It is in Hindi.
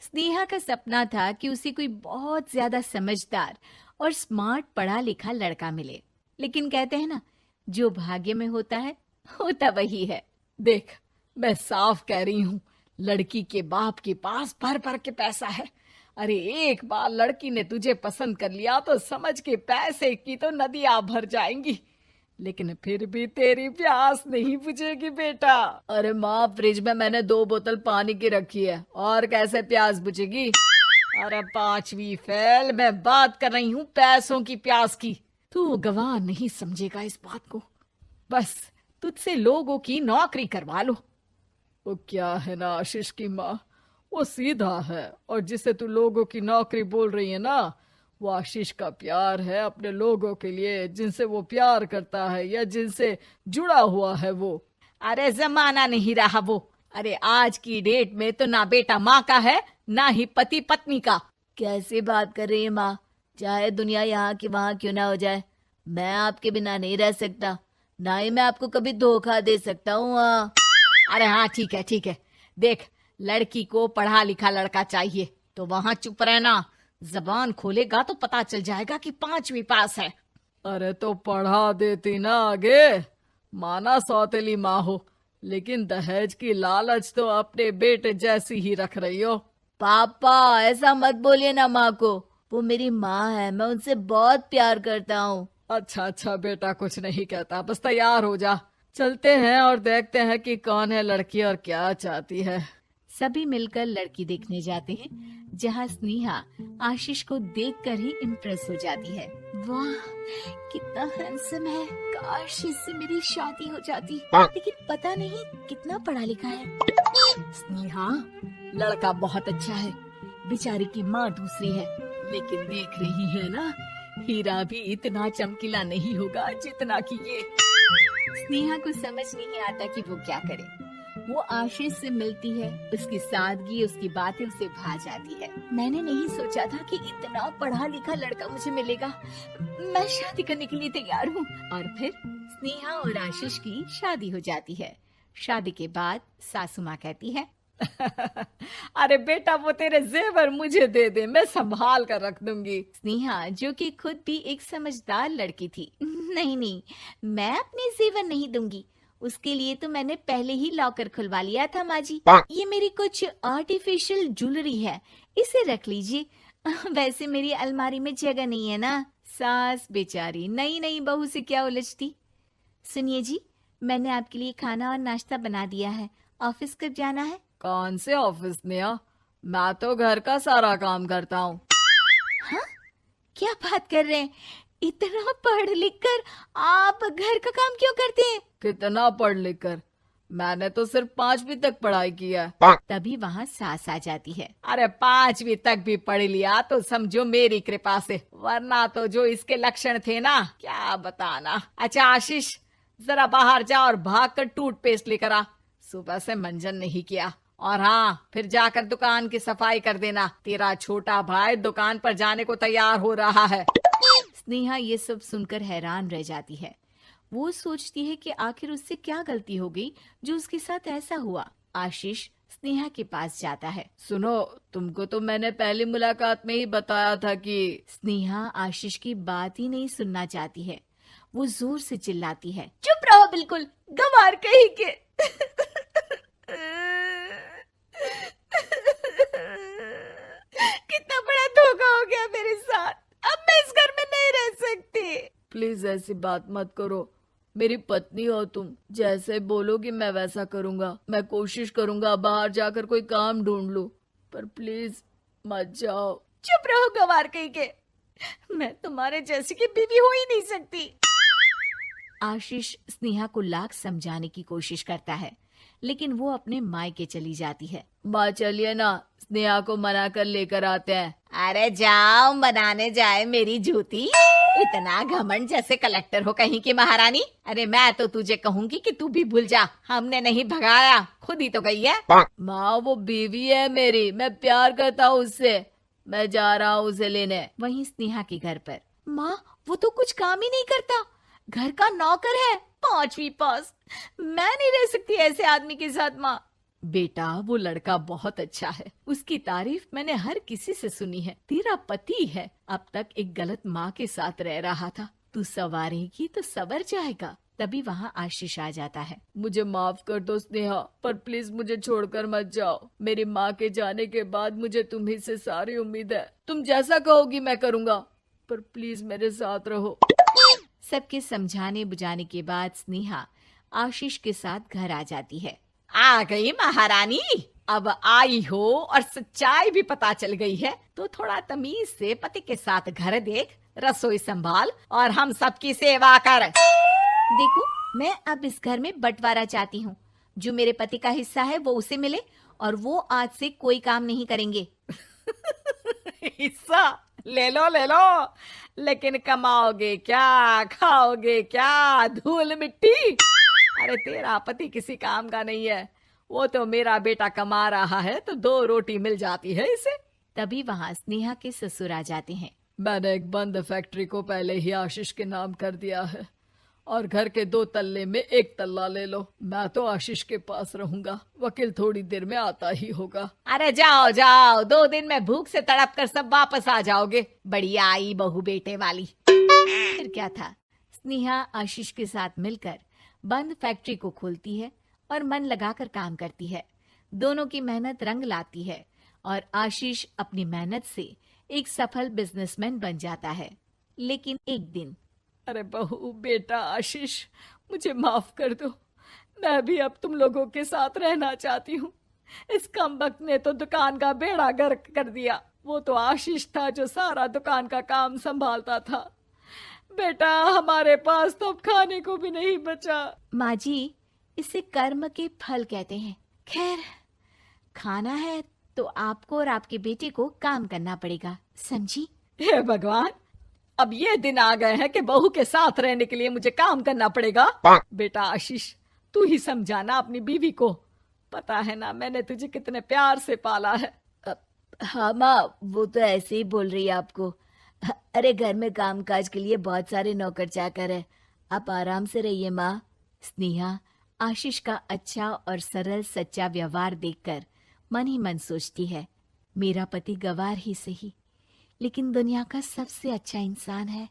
स्नेहा का सपना था कि उसे कोई बहुत ज्यादा समझदार और स्मार्ट पढ़ा लिखा लड़का मिले, लेकिन कहते हैं ना, जो भाग्य में होता है होता वही है। देख, मैं साफ कह रही हूँ, लड़की के बाप के पास भर भर के पैसा है। अरे एक बार लड़की ने तुझे पसंद कर लिया तो समझ के पैसे की तो नदियां भर जाएंगी, लेकिन फिर भी तेरी प्यास नहीं बुझेगी बेटा। अरे माँ, फ्रिज में मैंने 2 बोतल पानी की रखी है, और कैसे प्यास बुझेगी? अरे 5वीं फेल, मैं बात कर रही हूँ पैसों की प्यास की। तू गवाह नहीं समझेगा इस बात को। बस तुझसे लोगों की नौकरी करवा लो। वो क्या है ना आशीष की माँ, वो सीधा है, और जिसे तू लोगों की नौकरी बोल रही है ना, वो आशीष का प्यार है अपने लोगों के लिए, जिनसे वो प्यार करता है या जिनसे जुड़ा हुआ है वो। अरे जमाना नहीं रहा वो। अरे आज की डेट में तो ना बेटा माँ का है, ना ही पति पत्नी का। कैसी बात कर रही है माँ? चाहे दुनिया यहाँ की वहाँ क्यों ना हो जाए, मैं आपके बिना नहीं रह सकता, ना ही मैं आपको कभी धोखा दे सकता हूँ। अरे हाँ, ठीक है ठीक है। देख, लड़की को पढ़ा लिखा लड़का चाहिए तो वहां चुप रहना। जबान खोलेगा तो पता चल जाएगा कि 5वीं पास है। अरे तो पढ़ा देती ना आगे। माना सौतेली माँ हो, लेकिन दहेज की लालच तो अपने बेटे जैसी ही रख रही हो। पापा ऐसा मत बोलिए ना माँ को, वो मेरी माँ है, मैं उनसे बहुत प्यार करता हूँ। अच्छा अच्छा बेटा, कुछ नहीं कहता, बस तैयार हो जा, चलते हैं और देखते हैं कि कौन है लड़की और क्या चाहती है। सभी मिलकर लड़की देखने जाते हैं, जहाँ स्नेहा आशीष को देखकर ही इम्प्रेस हो जाती है। वाह, कितना हैंडसम है, काश इससे मेरी शादी हो जाती, लेकिन पता नहीं कितना पढ़ा लिखा है। स्नेहा, लड़का बहुत अच्छा है, बेचारी की माँ दूसरी है, लेकिन देख रही है ना, हीरा भी इतना चमकीला नहीं होगा जितना कि ये। स्नेहा को समझ नहीं आता कि वो क्या करे। वो आशीष से मिलती है, उसकी सादगी, उसकी बातें उसे भा जाती है। मैंने नहीं सोचा था कि इतना पढ़ा लिखा लड़का मुझे मिलेगा। मैं शादी करने के लिए तैयार हूँ। और फिर स्नेहा और आशीष की शादी हो जाती है। शादी के बाद सासू माँ कहती है, अरे बेटा, वो तेरे जेवर मुझे दे दे, मैं संभाल कर रख दूंगी। स्नेहा, जो कि खुद भी एक समझदार लड़की थी, नहीं नहीं, मैं अपने जेवर नहीं दूंगी, उसके लिए तो मैंने पहले ही लॉकर खुलवा लिया था माँ जी। ये मेरी कुछ आर्टिफिशियल ज्वेलरी है, इसे रख लीजिए। वैसे मेरी अलमारी में जगह नहीं है ना। सास बेचारी नई नई बहू से क्या उलझती। सुनिए जी, मैंने आपके लिए खाना और नाश्ता बना दिया है, ऑफिस कब जाना है? कौन से ऑफिस में? मैं तो घर का सारा काम करता हूँ। हाँ, क्या बात कर रहे हैं? इतना पढ़ लिख कर आप घर का काम क्यों करते हैं? कितना पढ़ लिख कर? मैंने तो सिर्फ 5वीं तक पढ़ाई की है। तभी वहाँ सास आ जाती है। अरे 5वीं तक भी पढ़ लिया तो समझो मेरी कृपा से, वरना तो जो इसके लक्षण थे ना, क्या बताना। अच्छा आशीष, जरा बाहर जा और भाग कर टूथपेस्ट लेकर आ, सुबह से मंजन नहीं किया। और हाँ, फिर जाकर दुकान की सफाई कर देना, तेरा छोटा भाई दुकान पर जाने को तैयार हो रहा है। स्नेहा ये सब सुनकर हैरान रह जाती है। वो सोचती है कि आखिर उससे क्या गलती हो गई जो उसके साथ ऐसा हुआ। आशीष स्नेहा के पास जाता है। सुनो, तुमको तो मैंने पहली मुलाकात में ही बताया था कि। स्नेहा आशीष की बात ही नहीं सुनना चाहती है। वो जोर से चिल्लाती है, चुप रहो बिल्कुल, गंवार कहीं के। कितना बड़ा धोखा हो गया मेरे साथ, अब मैं इस घर में नहीं रह सकती। प्लीज ऐसी बात मत करो, मेरी पत्नी हो तुम, जैसे बोलोगी मैं वैसा करूंगा। मैं कोशिश करूंगा बाहर जाकर कोई काम ढूंढ लूं, पर प्लीज मत जाओ। चुप रहो गंवार कहीं के, मैं तुम्हारे जैसी की बीवी हो ही नहीं सकती। आशीष स्नेहा को लाख समझाने की कोशिश करता है, लेकिन वो अपने मायके चली जाती है। माँ चलिए ना, स्नेहा को मना कर लेकर आते हैं। अरे जाओ, बनाने जाए मेरी जूती। इतना घमंड, जैसे कलेक्टर हो कहीं की महारानी। अरे मैं तो तुझे कहूंगी कि तू भी भूल जा, हमने नहीं भगाया, खुद ही तो गई है। माँ वो बीवी है मेरी, मैं प्यार करता हूँ उससे, मैं जा रहा हूँ उसे लेने। वहीं स्नेहा के घर पर, माँ वो तो कुछ काम ही नहीं करता, घर का नौकर है, 5वीं पास। मैं नहीं रह सकती ऐसे आदमी के साथ माँ। बेटा वो लड़का बहुत अच्छा है, उसकी तारीफ मैंने हर किसी से सुनी है। तेरा पति है, अब तक एक गलत माँ के साथ रह रहा था, तू संवारेगी तो संवर जाएगा। तभी वहाँ आशीष आ जाता है। मुझे माफ कर दो स्नेहा, पर प्लीज मुझे छोड़कर मत जाओ। मेरी माँ के जाने के बाद मुझे तुम्ही से सारी उम्मीद है। तुम जैसा कहोगी मैं करूँगा, पर प्लीज मेरे साथ रहो। सबके समझाने बुझाने के बाद स्नेहा आशीष के साथ घर आ जाती है। आ गई महारानी, अब आई हो और सच्चाई भी पता चल गई है, तो थोड़ा तमीज से पति के साथ घर देख, रसोई संभाल और हम सबकी सेवा कर। देखो, मैं अब इस घर में बंटवारा चाहती हूँ। जो मेरे पति का हिस्सा है वो उसे मिले और वो आज से कोई काम नहीं करेंगे। हिस्सा ले लो, लेकिन कमाओगे क्या, खाओगे क्या, धूल मिट्टी। अरे तेरा पति किसी काम का नहीं है, वो तो मेरा बेटा कमा रहा है तो 2 रोटी मिल जाती है इसे। तभी वहाँ स्नेहा के ससुर आ जाते हैं। मैंने एक बंद फैक्ट्री को पहले ही आशीष के नाम कर दिया है और घर के 2 तल्ले में 1 तल्ला ले लो। मैं तो आशीष के पास रहूंगा, वकील थोड़ी देर में आता ही होगा। अरे जाओ जाओ, 2 दिन में भूख से तड़प कर सब वापस आ जाओगे। बढ़िया आई बहू बेटे वाली। फिर क्या था, स्नेहा आशीष के साथ मिलकर बंद फैक्ट्री को खोलती है और मन लगाकर काम करती है। दोनों की मेहनत रंग लाती है और आशीष अपनी मेहनत से एक सफल बिजनेसमैन बन जाता है। लेकिन एक दिन, अरे बहू बेटा आशीष, मुझे माफ कर दो, मैं भी अब तुम लोगों के साथ रहना चाहती हूँ। इस कमबख्त ने तो दुकान का बेड़ा गर्क कर दिया। वो तो आशीष था जो सारा दुकान का काम संभालता था। बेटा हमारे पास तो अब खाने को भी नहीं बचा। माँ जी, इसे कर्म के फल कहते हैं। खैर, खाना है तो आपको और आपके बेटे को काम करना पड़ेगा, समझी? हे भगवान, अब ये दिन आ गए हैं कि बहू के साथ रहने के लिए मुझे काम करना पड़ेगा। बेटा आशीष, तू ही समझाना अपनी बीवी को। पता है ना मैंने तुझे कितने प्यार से पाला है। हाँ माँ, वो तो ऐसे ही बोल रही है आपको। अरे घर में कामकाज के लिए बहुत सारे नौकर चाकर है, आप आराम से रहिए माँ। स्नेहा आशीष का अच्छा और सरल सच्चा व्यवहार देखकर मन ही मन सोचती है, मेरा पति गवार ही सही, लेकिन दुनिया का सबसे अच्छा इंसान है।